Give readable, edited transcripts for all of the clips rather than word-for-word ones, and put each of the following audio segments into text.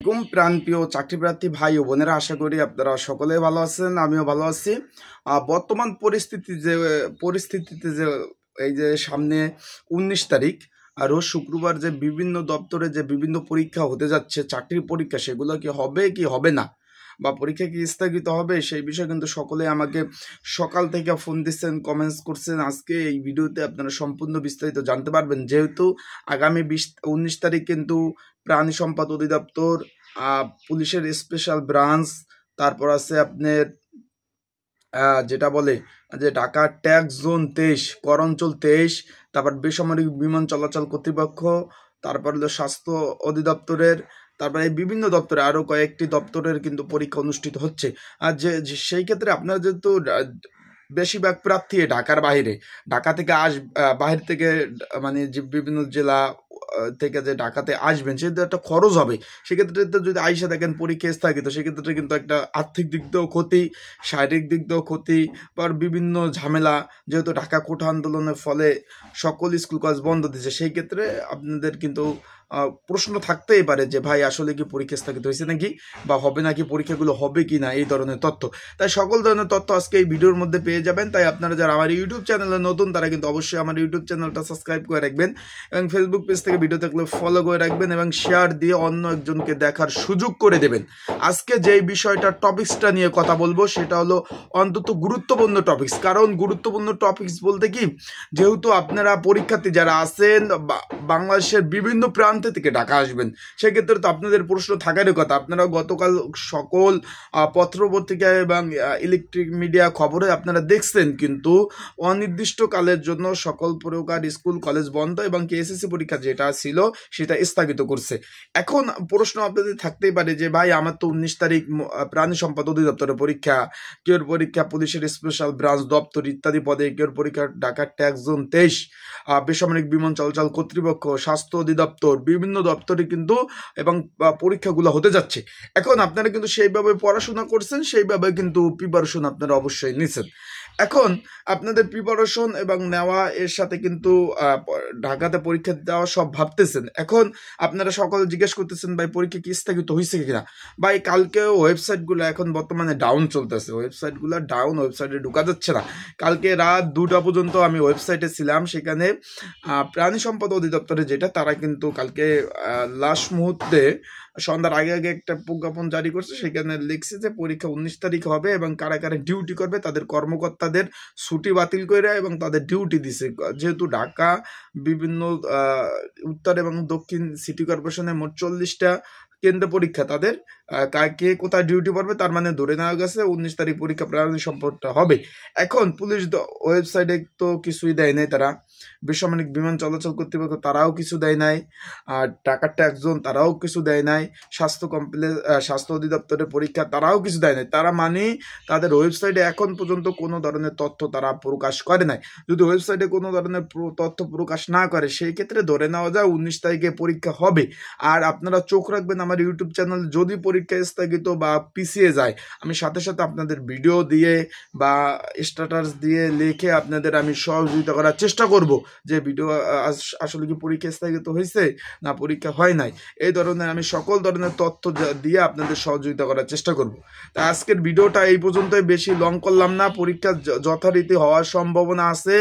আলাইকুম প্রাণপ্রিয় চাকরিপ্রার্থী ভাই ও বোনেরা, আশা করি আপনারা সকলে ভালো আছেন, আমিও ভালো আছি। বর্তমান পরিস্থিতিতে যে এই যে সামনে 19 তারিখ রোজ শুক্রবার যে বিভিন্ন দপ্তরে যে বিভিন্ন পরীক্ষা হতে যাচ্ছে, চাকরির পরীক্ষা, সেগুলো কি হবে কি হবে না, বা পরীক্ষা কি স্থগিত হবে, সেই বিষয়ে কিন্তু সকলে আমাকে সকাল থেকে ফোন দিচ্ছেন, কমেন্টস করছেন। আজকে এই ভিডিওতে আপনারা সম্পূর্ণ বিস্তারিত জানতে পারবেন, যেহেতু আগামী 19 তারিখ কিন্তু প্রাণী সম্পদ অধিদপ্তর, পুলিশের স্পেশাল ব্রাঞ্চ, তারপর আছে আপনার যেটা বলে যে ঢাকা ট্যাক্স জোন 23, কর অঞ্চল 23, তারপর বেসামরিক বিমান চলাচল কর্তৃপক্ষ, তারপর হলো স্বাস্থ্য অধিদপ্তরের, তারপরে এই বিভিন্ন দপ্তরে আরও কয়েকটি দপ্তরের কিন্তু পরীক্ষা অনুষ্ঠিত হচ্ছে। আর সেই ক্ষেত্রে আপনারা যেহেতু বেশিরভাগ প্রার্থী ঢাকার বাইরে, ঢাকা থেকে বাহির থেকে মানে যে বিভিন্ন জেলা থেকে যে ঢাকাতে আসবেন, সেক্ষেত্রে একটা খরচ হবে। সেক্ষেত্রে যদি আইসা দেখেন পরীক্ষা স্থগিত, সেক্ষেত্রে কিন্তু একটা আর্থিক দিক দিয়েও ক্ষতি, শারীরিক দিক দিয়েও ক্ষতি, বা বিভিন্ন ঝামেলা। যেহেতু ঢাকা কোটা আন্দোলনের ফলে সকল স্কুল কলেজ বন্ধ দিয়েছে, সেই ক্ষেত্রে আপনাদের কিন্তু প্রশ্ন থাকতেই পারে যে ভাই আসলে কি পরীক্ষা স্থগিত হয়েছে নাকি, বা হবে নাকি, পরীক্ষাগুলো হবে কি না, এই ধরনের তথ্য। তাই সকল ধরনের তথ্য আজকে এই ভিডিওর মধ্যে পেয়ে যাবেন। তাই আপনারা যারা আমার ইউটিউব চ্যানেলে নতুন, তারা কিন্তু অবশ্যই আমার ইউটিউব চ্যানেলটা সাবস্ক্রাইব করে রাখবেন, এবং ফেসবুক পেজ থেকে ভিডিও থাকলে ফলো করে রাখবেন, এবং শেয়ার দিয়ে অন্য একজনকে দেখার সুযোগ করে দেবেন। আজকে যেই বিষয়টা টপিক্সটা নিয়ে কথা বলবো, সেটা হলো অন্তত গুরুত্বপূর্ণ টপিক্স। কারণ গুরুত্বপূর্ণ টপিক্স বলতে কি, যেহেতু আপনারা পরীক্ষার্থী যারা আছেন বাংলাদেশের বিভিন্ন প্রান্ত থেকে ঢাকা আসবেন, সেক্ষেত্রে তো আপনাদের প্রশ্ন থাকারই কথা। আপনারা গতকাল সকল পত্রপত্রিকা এবং ইলেকট্রিক মিডিয়া খবরে আপনারা দেখছেন, কিন্তু অনির্দিষ্টকালের জন্য সকল প্রকার স্কুল কলেজ বন্ধ, এবং এসএসসি পরীক্ষা যেটা ছিল সেটা স্থগিত করছে। এখন প্রশ্ন আপনাদের থাকতেই পারে যে ভাই আমার তো 19 তারিখ প্রাণী সম্পদ অধিদপ্তরের পরীক্ষা, কেউর পরীক্ষা পুলিশের স্পেশাল ব্রাঞ্চ দপ্তর ইত্যাদি পদে, কেউর পরীক্ষা ঢাকা ট্যাক্স জোন 23, বেসামরিক বিমান চলাচল কর্তৃপক্ষ, স্বাস্থ্য অধিদপ্তর, বিভিন্ন দপ্তরে কিন্তু এবং পরীক্ষাগুলো হতে যাচ্ছে। এখন আপনারা কিন্তু সেইভাবে পড়াশোনা করছেন, সেইভাবে কিন্তু প্রিপারেশন আপনারা অবশ্যই নিচ্ছেন। এখন আপনাদের প্রিপারেশন এবং নেওয়া এর সাথে কিন্তু ঢাকাতে পরীক্ষা দেওয়া সব ভাবতেছেন। এখন আপনারা সকলে জিজ্ঞেস করতেছেন ভাই পরীক্ষা কি স্থগিত হয়েছে কিনা। ভাই কালকে ওয়েবসাইটগুলো এখন বর্তমানে ডাউন চলতেছে, ওয়েবসাইটগুলো ডাউন, ওয়েবসাইটে ঢোকা যাচ্ছে না। কালকে রাত 2টা পর্যন্ত আমি ওয়েবসাইটে ছিলাম, সেখানে প্রাণী সম্পদ অধিদপ্তরে যেটা, তারা কিন্তু কালকে লাস্ট মুহূর্তে সন্ধ্যার আগে আগে একটা প্রজ্ঞাপন জারি করছে। সেখানে লিখছে যে পরীক্ষা 19 তারিখ হবে, এবং কারা কারা ডিউটি করবে তাদের কর্মকর্তাদের ছুটি বাতিল করে এবং তাদের ডিউটি দিছে। যেহেতু ঢাকা বিভিন্ন উত্তর এবং দক্ষিণ সিটি কর্পোরেশনের মোট 40টা কেন্দ্র পরীক্ষা, তাদের কে কোথায় ডিউটি পড়বে তার মানে ধরে নেওয়া গেছে 19 তারিখ পরীক্ষা প্রাণী সম্পদটা হবে। এখন পুলিশ ওয়েবসাইটে তো কিছুই দেয় নাই, তারা বেসামরিক বিমান চলাচল কর্তৃপক্ষ তারাও কিছু দেয় নাই, আর ঢাকা ট্যাক্স জোন তারাও কিছু দেয় নাই, স্বাস্থ্য অধিদপ্তরের পরীক্ষা তারাও কিছু দেয় নাই। তারা মানে তাদের ওয়েবসাইটে এখন পর্যন্ত কোনো ধরনের তথ্য তারা প্রকাশ করে নাই। যদি ওয়েবসাইটে কোনো ধরনের তথ্য প্রকাশ না করে, সেই ক্ষেত্রে ধরে নেওয়া যায় 19 তারিখে পরীক্ষা হবে। আর আপনারা চোখ রাখবেন আমার ইউটিউব চ্যানেল, যদি পরীক্ষা স্থগিত বা পিছিয়ে যায়, আমি সাথে সাথে আপনাদের ভিডিও দিয়ে বা স্ট্যাটাস দিয়ে লিখে আপনাদের আমি সহযোগিতা করার চেষ্টা করব যে ভিডিও আসলে কি পরীক্ষা স্থগিত হয়েছে না পরীক্ষা হয় নাই, এই ধরনের আমি সকল ধরনের তথ্য দিয়ে আপনাদের সহযোগিতা করার চেষ্টা করব। তাই আজকের ভিডিওটা এই পর্যন্তই, বেশি লং করলাম না। পরীক্ষা যথারীতি হওয়ার সম্ভাবনা আছে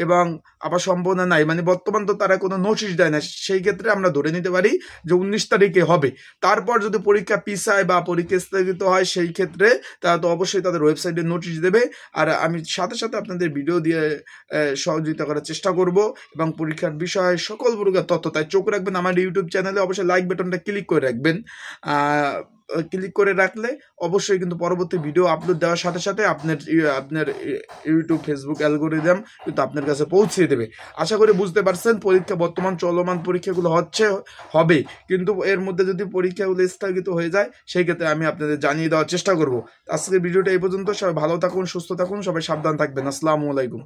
এবং আবার সম্ভাবনা নাই, মানে বর্তমান তো তারা কোনো নোটিশ দেয় না, সেই ক্ষেত্রে আমরা ধরে নিতে পারি যে 19 তারিখে হবে। তারপর যদি পরীক্ষা পিছায় বা পরীক্ষা স্থগিত হয়, সেই ক্ষেত্রে তারা তো অবশ্যই তাদের ওয়েবসাইটে নোটিশ দেবে, আর আমি সাথে সাথে আপনাদের ভিডিও দিয়ে সহযোগিতা করার চেষ্টা করব এবং পরীক্ষার বিষয়ে সকল প্রকার তথ্য। তাই চোখ রাখবেন আমার ইউটিউব চ্যানেলে, অবশ্যই লাইক বাটনটা ক্লিক করে রাখবেন। ক্লিক করে রাখলে অবশ্যই কিন্তু পরবর্তী ভিডিও আপলোড দেওয়ার সাথে সাথে আপনার ইউটিউব ফেসবুক অ্যালগোরিদম কিন্তু আপনার কাছে পৌঁছে দেবে। আশা করি বুঝতে পারছেন, পরীক্ষা বর্তমান চলমান পরীক্ষাগুলো হবে, কিন্তু এর মধ্যে যদি পরীক্ষাগুলো স্থগিত হয়ে যায়, সেই ক্ষেত্রে আমি আপনাদের জানিয়ে দেওয়ার চেষ্টা করব। আজকের ভিডিওটা এই পর্যন্ত। সবাই ভালো থাকুন, সুস্থ থাকুন, সবাই সাবধান থাকবেন। আসসালামু আলাইকুম।